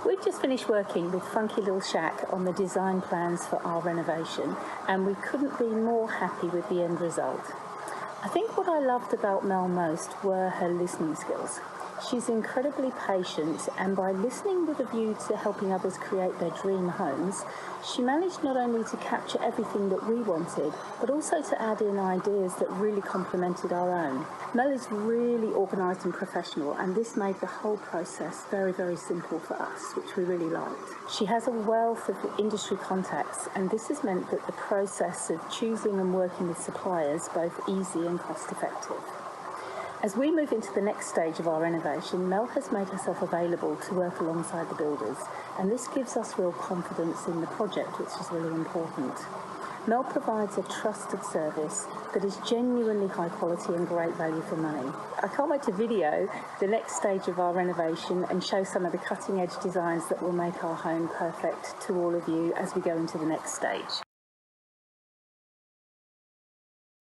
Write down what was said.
We've just finished working with Funky Little Shack on the design plans for our renovation, and we couldn't be more happy with the end result. I think what I loved about Mel most were her listening skills. She's incredibly patient, and by listening with a view to helping others create their dream homes, she managed not only to capture everything that we wanted, but also to add in ideas that really complemented our own. Mel is really organised and professional, and this made the whole process very, very simple for us, which we really liked. She has a wealth of industry contacts, and this has meant that the process of choosing and working with suppliers both easy and cost-effective. As we move into the next stage of our renovation, Mel has made herself available to work alongside the builders, and this gives us real confidence in the project, which is really important. Mel provides a trusted service that is genuinely high quality and great value for money. I can't wait to video the next stage of our renovation and show some of the cutting edge designs that will make our home perfect to all of you as we go into the next stage.